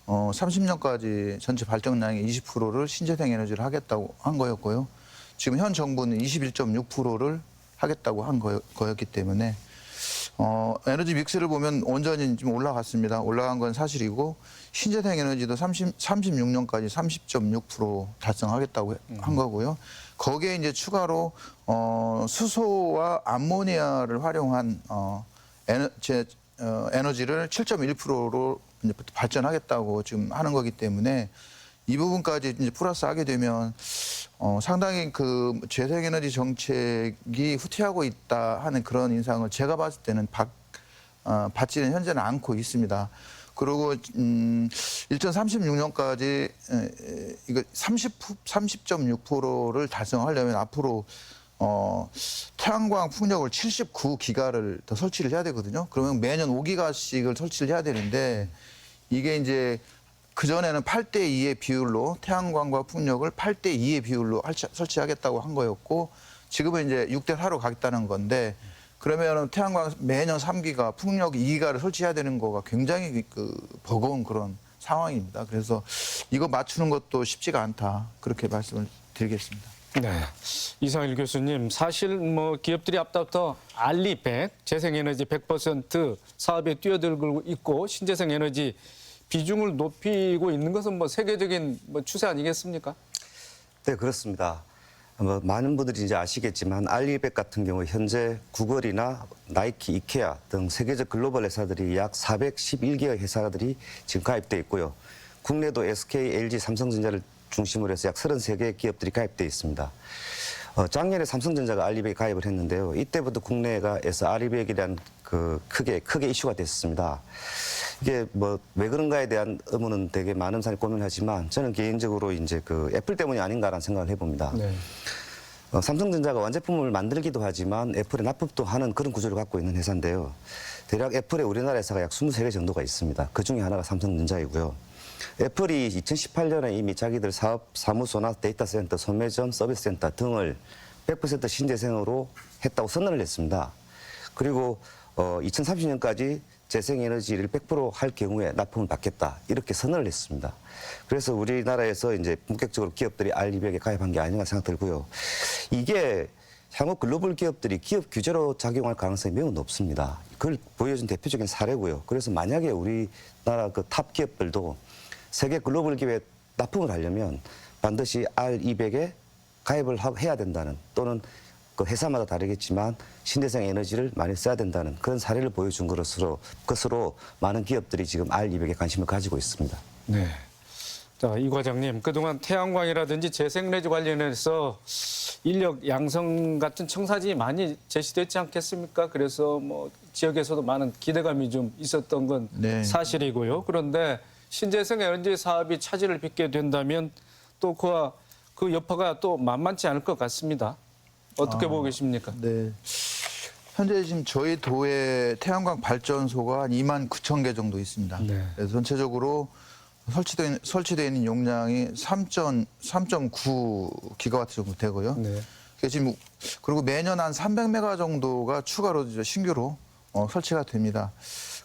30년까지 전체 발전량의 20%를 신재생 에너지를 하겠다고 한 거였고요. 지금 현 정부는 21.6%를 하겠다고 한 거였기 때문에 에너지 믹스를 보면 온전히 좀 올라갔습니다. 올라간 건 사실이고 신재생 에너지도 36년까지 30.6% 달성하겠다고 한 거고요. 거기에 이제 추가로 수소와 암모니아를 활용한 에너지를 7.1%로 이제 발전하겠다고 지금 하는 거기 때문에 이 부분까지 이제 플러스하게 되면 상당히 그 재생에너지 정책이 후퇴하고 있다 하는 그런 인상을 제가 봤을 때는 받지는 현재는 않고 있습니다. 그리고 2036년까지 이거 30.6%를 달성하려면 앞으로 태양광 풍력을 79기가를 더 설치를 해야 되거든요. 그러면 매년 5기가씩을 설치를 해야 되는데 이게 이제 그전에는 8대2의 비율로 태양광과 풍력을 8대2의 비율로 설치하겠다고 한 거였고 지금은 이제 6대4로 가겠다는 건데 그러면 태양광 매년 3기가, 풍력 2기가를 설치해야 되는 거가 굉장히 버거운 그런 상황입니다. 그래서 이거 맞추는 것도 쉽지가 않다. 그렇게 말씀을 드리겠습니다. 네. 이상일 교수님, 사실 뭐 기업들이 앞서부터 알리100, 재생에너지 100% 사업에 뛰어들고 있고 신재생 에너지 비중을 높이고 있는 것은 뭐 세계적인 뭐 추세 아니겠습니까? 네, 그렇습니다. 많은 분들이 이제 아시겠지만 알리백 같은 경우 현재 구글이나 나이키, 이케아 등 세계적 글로벌 회사들이 약 411개의 회사들이 지금 가입돼 있고요. 국내도 SK, LG, 삼성전자를 중심으로 해서 약 33개의 기업들이 가입돼 있습니다. 작년에 삼성전자가 알리백에 가입을 했는데요. 이때부터 국내에서 알리백이란 크게 이슈가 됐습니다. 이게 뭐 왜 그런가에 대한 의문은 되게 많은 사람이 고민하지만 저는 개인적으로 이제 애플 때문이 아닌가라는 생각을 해봅니다. 네. 삼성전자가 완제품을 만들기도 하지만 애플에 납품도 하는 그런 구조를 갖고 있는 회사인데요. 대략 애플의 우리나라 회사가 약 23개 정도가 있습니다. 그 중에 하나가 삼성전자이고요. 애플이 2018년에 이미 자기들 사업 사무소나 데이터 센터, 소매점, 서비스 센터 등을 100% 신재생으로 했다고 선언을 했습니다. 그리고 2030년까지 재생에너지를 100% 할 경우에 납품을 받겠다 이렇게 선언을 했습니다. 그래서 우리나라에서 이제 본격적으로 기업들이 알리백에 가입한 게 아닌가 생각 들고요. 이게 향후 글로벌 기업들이 기업 규제로 작용할 가능성이 매우 높습니다. 그걸 보여준 대표적인 사례고요. 그래서 만약에 우리나라 탑 기업들도 세계 글로벌 기업에 납품을 하려면 반드시 R200에 가입을 해야 된다는 또는 그 회사마다 다르겠지만 신재생 에너지를 많이 써야 된다는 그런 사례를 보여준 것으로 많은 기업들이 지금 R200에 관심을 가지고 있습니다. 네. 자, 이 과장님, 그동안 태양광이라든지 재생에너지 관련해서 인력 양성 같은 청사진이 많이 제시됐지 않겠습니까? 그래서 뭐 지역에서도 많은 기대감이 좀 있었던 건 네. 사실이고요. 그런데 신재생 에너지 사업이 차질을 빚게 된다면 또 그와 그 여파가 또 만만치 않을 것 같습니다. 어떻게 보고 계십니까? 네. 현재 지금 저희 도에 태양광 발전소가 한 2만 9천 개 정도 있습니다. 네. 그래서 전체적으로 설치되어 있는 용량이 3.9 기가와트 정도 되고요. 네. 지금 그리고 매년 한 300메가 정도가 추가로 이제 신규로 설치가 됩니다.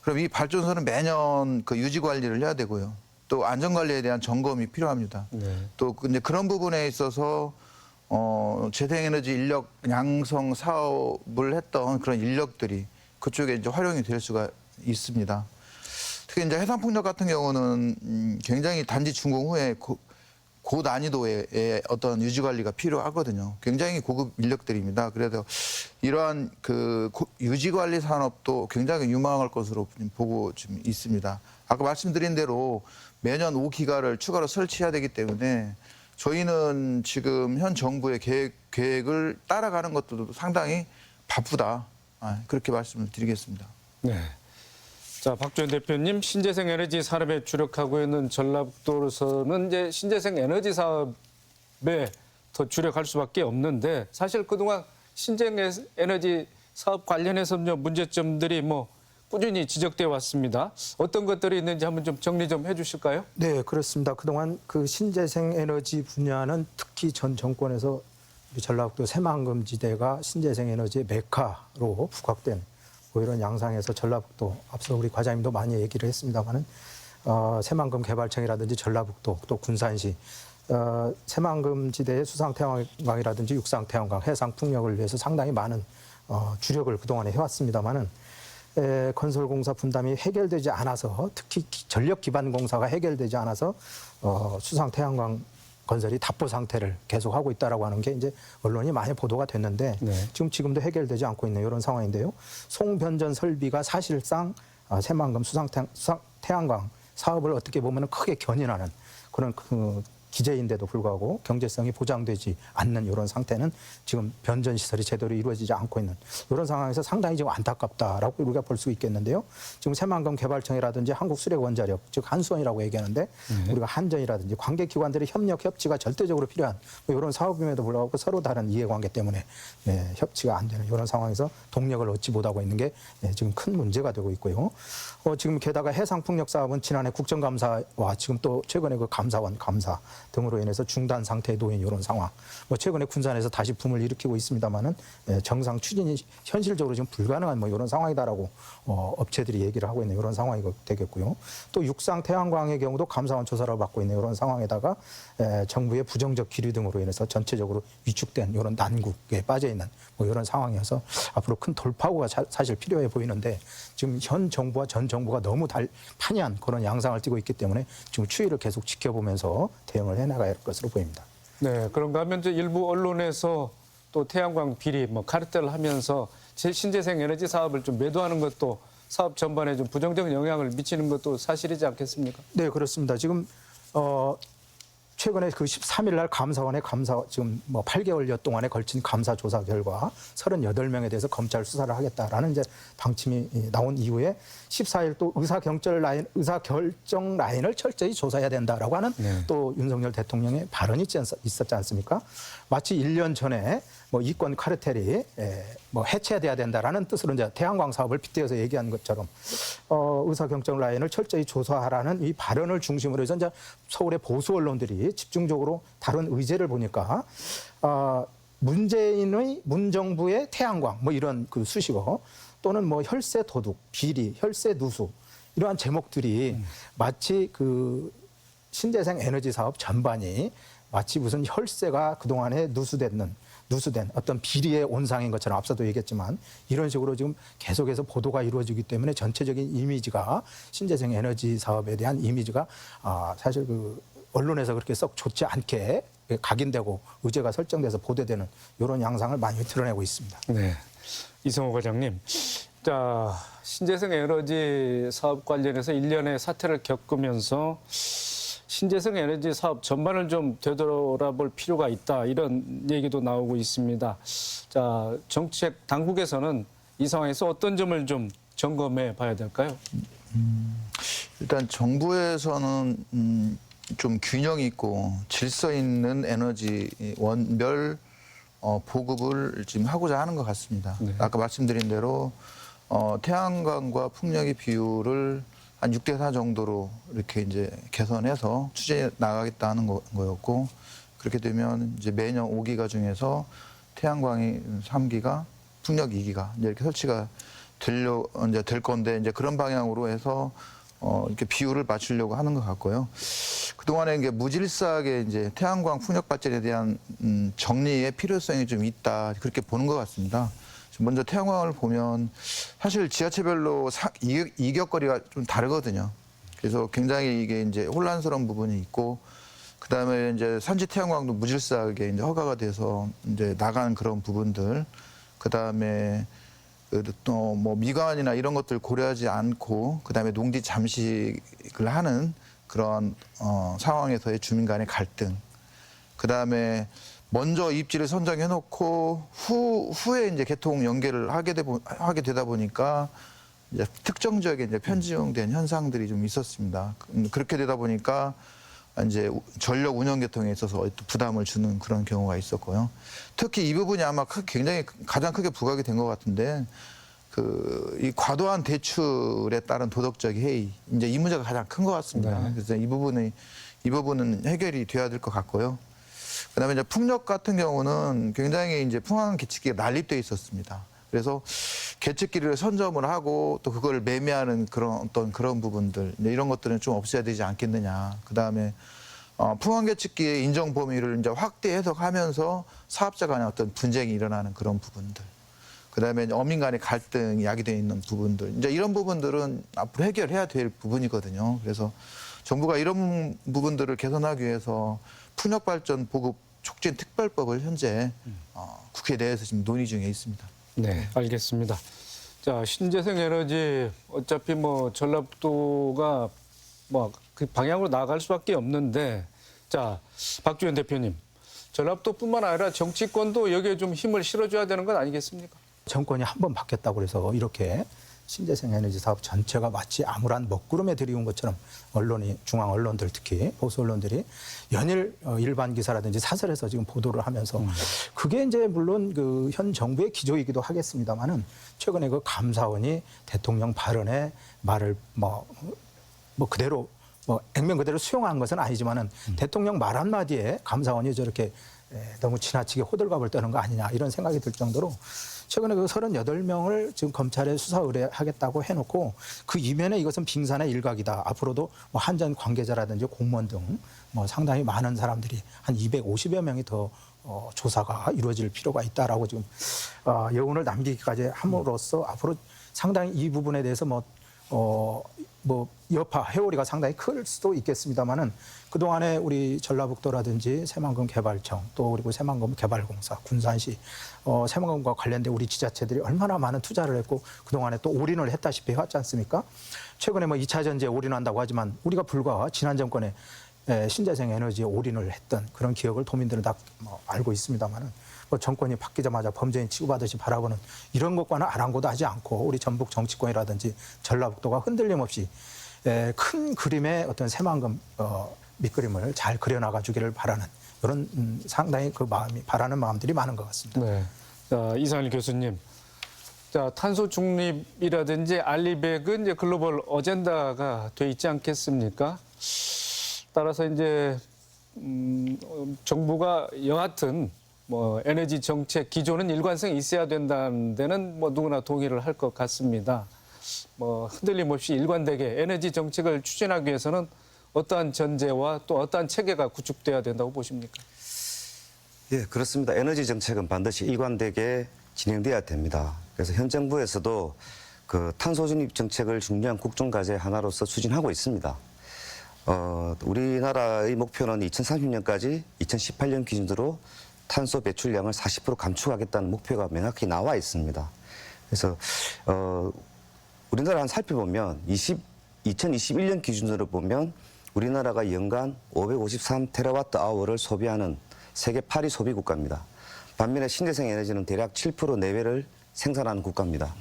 그럼 이 발전소는 매년 그 유지 관리를 해야 되고요. 또 안전 관리에 대한 점검이 필요합니다. 네. 또 이제 그런 부분에 있어서 재생에너지 인력 양성 사업을 했던 그런 인력들이 그쪽에 이제 활용이 될 수가 있습니다. 특히 이제 해상풍력 같은 경우는 굉장히 단지 준공 후에 고난이도의 어떤 유지 관리가 필요하거든요. 굉장히 고급 인력들입니다. 그래서 이러한 그 유지 관리 산업도 굉장히 유망할 것으로 보고 지금 있습니다. 아까 말씀드린 대로 매년 5기가를 추가로 설치해야 되기 때문에 저희는 지금 현 정부의 계획을 따라가는 것도 상당히 바쁘다. 그렇게 말씀을 드리겠습니다. 네. 자, 박주현 대표님, 신재생 에너지 산업에 주력하고 있는 전라북도로서는 이제 신재생 에너지 사업에 더 주력할 수밖에 없는데 사실 그동안 신재생 에너지 사업 관련해서 문제점들이 뭐 꾸준히 지적돼 왔습니다. 어떤 것들이 있는지 한번 좀 정리 좀 해주실까요? 네, 그렇습니다. 그동안 그 신재생 에너지 분야는 특히 전 정권에서 우리 전라북도 새만금지대가 신재생 에너지의 메카로 부각된 뭐 이런 양상에서 전라북도 앞서 우리 과장님도 많이 얘기를 했습니다만은 새만금 개발청이라든지 전라북도 또 군산시 새만금지대의 수상태양광이라든지 육상태양광, 해상풍력을 위해서 상당히 많은 주력을 그동안에 해왔습니다만은 건설공사 분담이 해결되지 않아서 특히 전력기반공사가 해결되지 않아서 수상태양광 건설이 답보 상태를 계속하고 있다라고 하는 게 이제 언론이 많이 보도가 됐는데 네. 지금도 해결되지 않고 있는 이런 상황인데요. 송변전 설비가 사실상 새만금 수상태양광 사업을 어떻게 보면 크게 견인하는 그런 기재인데도 불구하고 경제성이 보장되지 않는 이런 상태는 지금 변전 시설이 제대로 이루어지지 않고 있는 이런 상황에서 상당히 지금 안타깝다라고 우리가 볼 수 있겠는데요. 지금 새만금 개발청이라든지 한국수력원자력 즉 한수원이라고 얘기하는데 우리가 한전이라든지 관계기관들의 협력 협치가 절대적으로 필요한 뭐 이런 사업임에도 불구하고 서로 다른 이해관계 때문에 협치가 안 되는 이런 상황에서 동력을 얻지 못하고 있는 게 지금 큰 문제가 되고 있고요. 지금 게다가 해상풍력 사업은 지난해 국정감사와 지금 또 최근에 그 감사원 감사 등으로 인해서 중단 상태에 놓인 이런 상황. 뭐 최근에 군산에서 다시 붐을 일으키고 있습니다만은 정상 추진이 현실적으로 지금 불가능한 뭐 이런 상황이다라고 업체들이 얘기를 하고 있는 이런 상황이 되겠고요. 또 육상 태양광의 경우도 감사원 조사를 받고 있는 이런 상황에다가 정부의 부정적 기류 등으로 인해서 전체적으로 위축된 이런 난국에 빠져 있는 뭐 이런 상황이어서 앞으로 큰 돌파구가 사실 필요해 보이는데 지금 현 정부와 전 정부가 너무 판이한 그런 양상을 띠고 있기 때문에 지금 추이를 계속 지켜보면서 대응을 해나가야 할 것으로 보입니다. 네, 그런가 하면 이제 일부 언론에서 또 태양광 비리, 뭐 카르텔을 하면서 신재생 에너지 사업을 좀 매도하는 것도 사업 전반에 좀 부정적인 영향을 미치는 것도 사실이지 않겠습니까? 네, 그렇습니다. 지금 최근에 그 13일 날 감사원의 지금 뭐 8개월여 동안에 걸친 감사 조사 결과 38명에 대해서 검찰 수사를 하겠다라는 이제 방침이 나온 이후에 14일 또 의사결정 라인을 철저히 조사해야 된다라고 하는 또 윤석열 대통령의 발언이 있었지 않습니까? 마치 1년 전에 뭐 이권 카르텔이 뭐 해체돼야 된다라는 뜻으로 이제 태양광 사업을 빗대어서 얘기한 것처럼 의사결정 라인을 철저히 조사하라는 이 발언을 중심으로 해서 이제 서울의 보수 언론들이 집중적으로 다룬 의제를 보니까 문정부의 태양광 뭐 이런 그 수식어 또는 뭐 혈세 도둑, 비리, 혈세 누수 이러한 제목들이 마치 그 신재생 에너지 사업 전반이 마치 무슨 혈세가 그동안에 누수된 어떤 비리의 온상인 것처럼 앞서도 얘기했지만 이런 식으로 지금 계속해서 보도가 이루어지기 때문에 전체적인 이미지가 신재생 에너지 사업에 대한 이미지가 사실 그 언론에서 그렇게 썩 좋지 않게 각인되고 의제가 설정돼서 보도되는 이런 양상을 많이 드러내고 있습니다. 네. 이성호 과장님. 자, 신재생 에너지 사업 관련해서 일련의 사태를 겪으면서 신재생 에너지 사업 전반을 좀 되돌아볼 필요가 있다. 이런 얘기도 나오고 있습니다. 자, 정책 당국에서는 이 상황에서 어떤 점을 좀 점검해 봐야 될까요? 일단 정부에서는 좀 균형 있고 질서 있는 에너지 원별 보급을 지금 하고자 하는 것 같습니다. 네. 아까 말씀드린 대로 태양광과 풍력의 비율을 한 6대4 정도로 이렇게 이제 개선해서 추진해 나가겠다는 거였고, 그렇게 되면 이제 매년 5기가 중에서 태양광이 3기가, 풍력 2기가 이렇게 설치가 이제 될 건데, 이제 그런 방향으로 해서 이렇게 비율을 맞추려고 하는 것 같고요. 그동안에 이게 무질서하게 이제 태양광 풍력 발전에 대한 정리의 필요성이 좀 있다, 그렇게 보는 것 같습니다. 먼저 태양광을 보면 사실 지자체별로 이격거리가 좀 다르거든요. 그래서 굉장히 이게 이제 혼란스러운 부분이 있고, 그다음에 이제 산지 태양광도 무질서하게 이제 허가가 돼서 이제 나가는 그런 부분들, 그다음에 또 뭐 미관이나 이런 것들 고려하지 않고, 그다음에 농지 잠식을 하는 그런 상황에서의 주민 간의 갈등, 그다음에 먼저 입지를 선정해놓고 후에 이제 개통 연계를 하게 되다 보니까 이제 특정 지역에 이제 편집된 현상들이 좀 있었습니다. 그렇게 되다 보니까 이제 전력 운영 계통에 있어서 또 부담을 주는 그런 경우가 있었고요. 특히 이 부분이 아마 굉장히 가장 크게 부각이 된 것 같은데, 이 과도한 대출에 따른 도덕적 해이, 이제 이 문제가 가장 큰 것 같습니다. 네. 그래서 이 부분은 해결이 돼야 될 것 같고요. 그다음에 이제 풍력 같은 경우는 굉장히 이제 풍황 계측기가 난립돼 있었습니다. 그래서 계측기를 선점을 하고 또 그걸 매매하는 그런 부분들, 이런 것들은 좀 없애야 되지 않겠느냐. 그다음에 풍황 계측기의 인정 범위를 이제 확대 해석하면서 사업자 간의 어떤 분쟁이 일어나는 그런 부분들. 그다음에 어민 간의 갈등이 야기되어 있는 부분들. 이제 이런 부분들은 앞으로 해결해야 될 부분이거든요. 그래서 정부가 이런 부분들을 개선하기 위해서 풍력 발전 보급 촉진 특별법을 현재 국회 내에서 지금 논의 중에 있습니다. 네, 알겠습니다. 자, 신재생 에너지 어차피 뭐 전라북도가 뭐 그 방향으로 나아갈 수밖에 없는데, 자, 박주현 대표님, 전라북도뿐만 아니라 정치권도 여기에 좀 힘을 실어줘야 되는 건 아니겠습니까? 정권이 한 번 바뀌었다고 해서 이렇게 신재생 에너지 사업 전체가 마치 암울한 먹구름에 들이운 것처럼 언론이, 중앙 언론들, 특히 보수 언론들이 연일 일반 기사라든지 사설에서 지금 보도를 하면서 그게 이제 물론 그 현 정부의 기조이기도 하겠습니다만은, 최근에 그 감사원이 대통령 발언의 말을 뭐 그대로 액면 그대로 수용한 것은 아니지만은 대통령 말 한마디에 감사원이 저렇게 너무 지나치게 호들갑을 떠는 거 아니냐, 이런 생각이 들 정도로 최근에 그 38명을 지금 검찰에 수사 의뢰하겠다고 해놓고, 그 이면에 이것은 빙산의 일각이다. 앞으로도 뭐 한전 관계자라든지 공무원 등 뭐 상당히 많은 사람들이 한 250여 명이 더 조사가 이루어질 필요가 있다라고 지금 여운을 남기기까지 함으로써 앞으로 상당히 이 부분에 대해서 여파, 회오리가 상당히 클 수도 있겠습니다만은, 그동안에 우리 전라북도라든지 새만금 개발청, 또 그리고 새만금 개발공사, 군산시, 새만금과 관련된 우리 지자체들이 얼마나 많은 투자를 했고 그동안에 또 올인을 했다시피 해왔지 않습니까? 최근에 뭐 2차 전지에 올인한다고 하지만 우리가 불과 지난 정권에 신재생 에너지에 올인을 했던 그런 기억을 도민들은 다 알고 있습니다만은, 정권이 바뀌자마자 범죄인 취급하듯이 바라보는 이런 것과는 아랑곳도 하지 않고, 우리 전북 정치권이라든지 전라북도가 흔들림 없이 큰 그림의 어떤 새만금 밑그림을 잘 그려나가 주기를 바라는 그런 상당히 그 마음이, 바라는 마음들이 많은 것 같습니다. 네. 자, 이상일 교수님. 자, 탄소 중립이라든지 알리백은 이제 글로벌 어젠다가 돼 있지 않겠습니까? 따라서 이제 정부가 여하튼 뭐 에너지 정책 기조는 일관성이 있어야 된다는 데는 뭐 누구나 동의를 할 것 같습니다. 뭐 흔들림 없이 일관되게 에너지 정책을 추진하기 위해서는 어떠한 전제와 또 어떠한 체계가 구축돼야 된다고 보십니까? 예, 그렇습니다. 에너지 정책은 반드시 일관되게 진행돼야 됩니다. 그래서 현 정부에서도 그 탄소 중립 정책을 중요한 국정 과제 하나로서 추진하고 있습니다. 우리나라의 목표는 2030년까지 2018년 기준으로 탄소 배출량을 40% 감축하겠다는 목표가 명확히 나와 있습니다. 그래서 우리나라 한 살펴보면 2021년 기준으로 보면 우리나라가 연간 553테라와트 아워를 소비하는 세계 8위 소비 국가입니다. 반면에 신재생 에너지는 대략 7% 내외를 생산하는 국가입니다.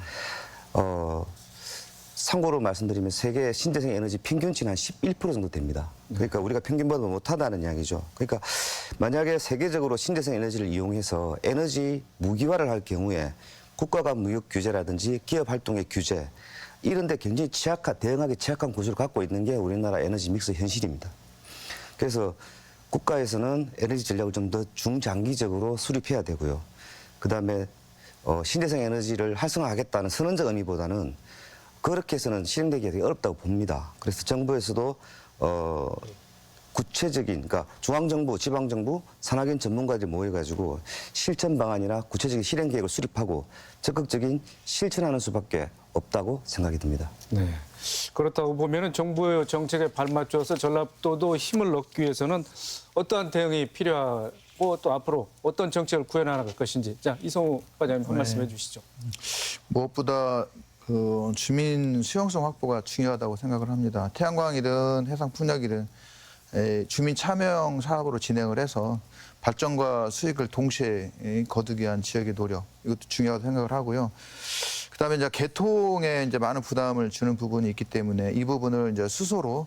참고로 말씀드리면 세계 신재생 에너지 평균치는 한 11% 정도 됩니다. 그러니까 우리가 평균보다 못하다는 이야기죠. 그러니까 만약에 세계적으로 신재생 에너지를 이용해서 에너지 무기화를 할 경우에 국가 간 무역 규제라든지 기업 활동의 규제 이런 데 굉장히 대응하기 취약한 구조를 갖고 있는 게 우리나라 에너지 믹스 현실입니다. 그래서 국가에서는 에너지 전략을 좀 더 중장기적으로 수립해야 되고요. 그다음에 신재생 에너지를 활성화하겠다는 선언적 의미보다는 그렇게 해서는 실행되기 되게 어렵다고 봅니다. 그래서 정부에서도 구체적인, 그러니까 중앙정부, 지방정부, 산학인 전문가들 모여가지고 실천 방안이나 구체적인 실행 계획을 수립하고 적극적인 실천하는 수밖에 없다고 생각이 듭니다. 네. 그렇다고 보면은 정부의 정책에 발맞춰서 전라도도 힘을 얻기 위해서는 어떠한 대응이 필요하고 또 앞으로 어떤 정책을 구현하는 것인지. 자, 이성우 과장님 한 말씀 해주시죠. 무엇보다 그 주민 수용성 확보가 중요하다고 생각을 합니다. 태양광이든 해상풍력이든 주민 참여형 사업으로 진행을 해서 발전과 수익을 동시에 거두기 위한 지역의 노력 이것도 중요하다고 생각을 하고요. 그다음에 이제 개통에 이제 많은 부담을 주는 부분이 있기 때문에 이 부분을 이제 수소를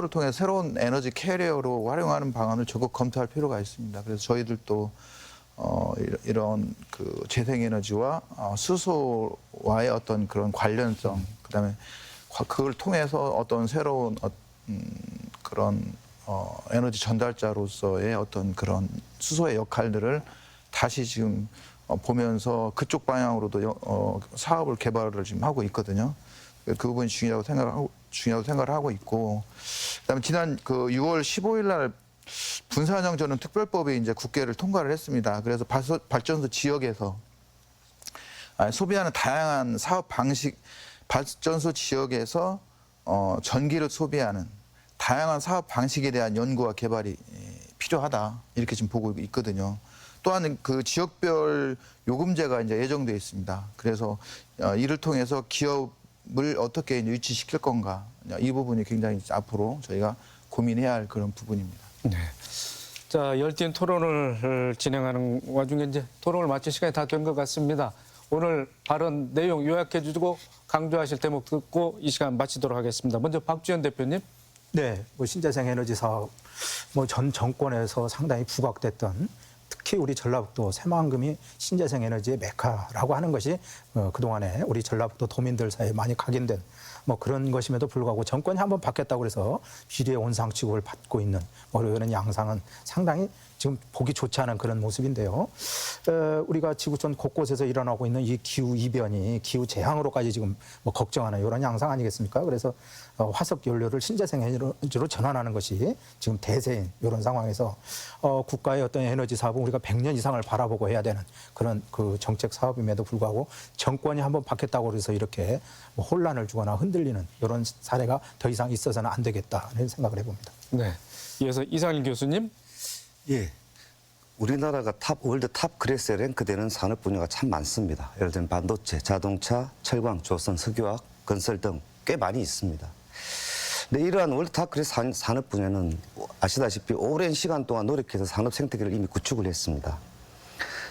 통해 새로운 에너지 캐리어로 활용하는 방안을 적극 검토할 필요가 있습니다. 그래서 저희들도 이런 그 재생에너지와 수소와의 어떤 그런 관련성, 그다음에 그걸 통해서 어떤 새로운 그런 에너지 전달자로서의 어떤 그런 수소의 역할들을 다시 지금 보면서 그쪽 방향으로도 사업을 개발을 지금 하고 있거든요. 그 부분이 중요하다고 생각을 하고 있고, 그다음에 지난 그 6월 15일 날 분산형 전원 특별법이 이제 국회를 통과를 했습니다. 그래서 발전소 지역에서 소비하는 다양한 사업 방식, 발전소 지역에서 전기를 소비하는 다양한 사업 방식에 대한 연구와 개발이 필요하다 이렇게 지금 보고 있거든요. 또한 그 지역별 요금제가 이제 예정되어 있습니다. 그래서 이를 통해서 기업을 어떻게 유치시킬 건가 이 부분이 굉장히 앞으로 저희가 고민해야 할 그런 부분입니다. 네. 자, 열띤 토론을 진행하는 와중에 이제 토론을 마칠 시간이 다 된 것 같습니다. 오늘 발언 내용 요약해 주고 강조하실 대목 듣고 이 시간 마치도록 하겠습니다. 먼저 박주현 대표님. 네, 뭐 신재생 에너지 사업 뭐 전 정권에서 상당히 부각됐던 특히 우리 전라북도 새만금이 신재생 에너지의 메카라고 하는 것이 그동안에 우리 전라북도 도민들 사이에 많이 각인된 뭐 그런 것임에도 불구하고 정권이 한번 바뀌었다고 해서 비리의 온상 취급을 받고 있는 뭐 이런 양상은 상당히 지금 보기 좋지 않은 그런 모습인데요. 우리가 지구촌 곳곳에서 일어나고 있는 이 기후 이변이 기후 재앙으로까지 지금 뭐 걱정하는 이런 양상 아니겠습니까? 그래서 화석 연료를 신재생 에너지로 전환하는 것이 지금 대세인 이런 상황에서 국가의 어떤 에너지 사업은 우리가 100년 이상을 바라보고 해야 되는 그런 그 정책 사업임에도 불구하고 정권이 한번 바뀌었다고 해서 이렇게 뭐 혼란을 주거나 흔들리는 이런 사례가 더 이상 있어서는 안 되겠다는 생각을 해봅니다. 네. 이어서 이상일 교수님. 예. 우리나라가 월드 탑 그레스에 랭크되는 산업 분야가 참 많습니다. 예를 들면 반도체, 자동차, 철강, 조선, 석유화학, 건설 등 꽤 많이 있습니다. 근데 이러한 월드 탑 그레스 산업 분야는 아시다시피 오랜 시간 동안 노력해서 산업 생태계를 이미 구축을 했습니다.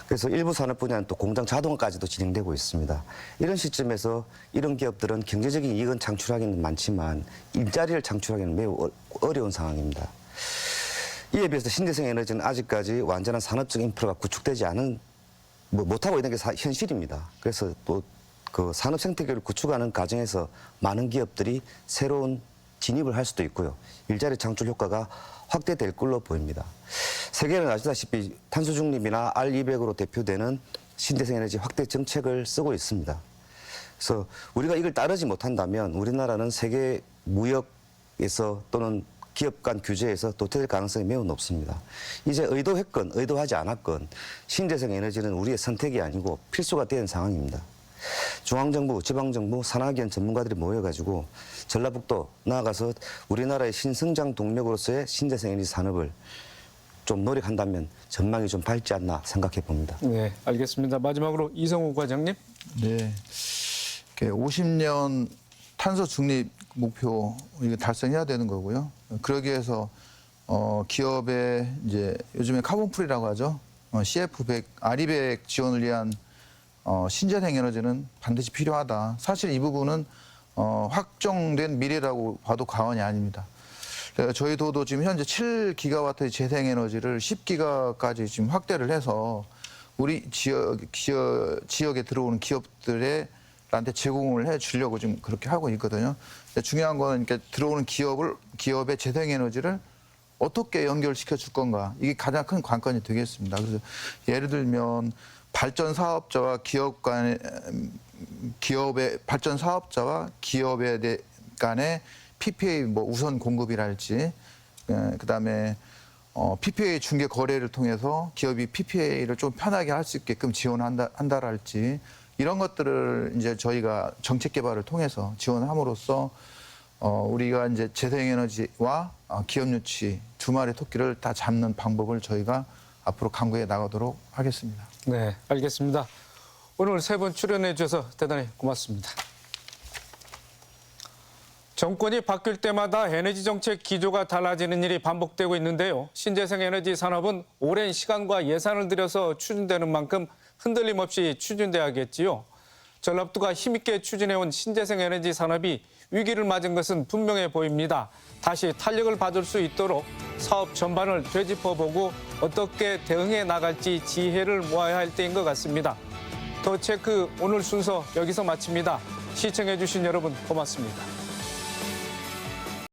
그래서 일부 산업 분야는 또 공장 자동화까지도 진행되고 있습니다. 이런 시점에서 이런 기업들은 경제적인 이익은 창출하기는 많지만 일자리를 창출하기는 매우 어려운 상황입니다. 이에 비해서 신재생 에너지는 아직까지 완전한 산업적 인프라가 구축되지 않은, 못하고 있는 게 현실입니다. 그래서 또 그 산업 생태계를 구축하는 과정에서 많은 기업들이 새로운 진입을 할 수도 있고요. 일자리 창출 효과가 확대될 걸로 보입니다. 세계는 아시다시피 탄소 중립이나 R200으로 대표되는 신재생 에너지 확대 정책을 쓰고 있습니다. 그래서 우리가 이걸 따르지 못한다면 우리나라는 세계 무역에서 또는 기업 간 규제에서 도태될 가능성이 매우 높습니다. 이제 의도했건 의도하지 않았건 신재생 에너지는 우리의 선택이 아니고 필수가 된 상황입니다. 중앙정부, 지방정부, 산하기관 전문가들이 모여가지고 전라북도 나아가서 우리나라의 신성장 동력으로서의 신재생 에너지 산업을 좀 노력한다면 전망이 좀 밝지 않나 생각해 봅니다. 네, 알겠습니다. 마지막으로 이성우 과장님. 네. 50년 탄소 중립 목표 이거 달성해야 되는 거고요. 그러기 위해서 기업의 이제 요즘에 카본프리라고 하죠. CF100, RE100 지원을 위한 신재생 에너지는 반드시 필요하다. 사실 이 부분은 확정된 미래라고 봐도 과언이 아닙니다. 저희 도도 지금 현재 7기가와트의 재생 에너지를 10기가까지 지금 확대를 해서 우리 지역에 들어오는 기업들한테 제공을 해 주려고 지금 그렇게 하고 있거든요. 근데 중요한 거는 이렇게 들어오는 기업의 재생 에너지를 어떻게 연결시켜 줄 건가, 이게 가장 큰 관건이 되겠습니다. 그래서 예를 들면 발전 사업자와 기업의 발전 사업자와 기업에 간의 PPA 뭐 우선 공급이랄지, 그다음에 PPA 중개 거래를 통해서 기업이 PPA를 좀 편하게 할 수 있게끔 지원한다랄지, 이런 것들을 이제 저희가 정책 개발을 통해서 지원함으로써 우리가 이제 재생에너지와 기업 유치 두 마리 토끼를 다 잡는 방법을 저희가 앞으로 강구해 나가도록 하겠습니다. 네, 알겠습니다. 오늘 세 분 출연해 주셔서 대단히 고맙습니다. 정권이 바뀔 때마다 에너지 정책 기조가 달라지는 일이 반복되고 있는데요. 신재생 에너지 산업은 오랜 시간과 예산을 들여서 추진되는 만큼 흔들림 없이 추진돼야겠지요. 전라북도가 힘있게 추진해온 신재생 에너지 산업이 위기를 맞은 것은 분명해 보입니다. 다시 탄력을 받을 수 있도록 사업 전반을 되짚어보고 어떻게 대응해 나갈지 지혜를 모아야 할 때인 것 같습니다. 더 체크 오늘 순서 여기서 마칩니다. 시청해 주신 여러분 고맙습니다.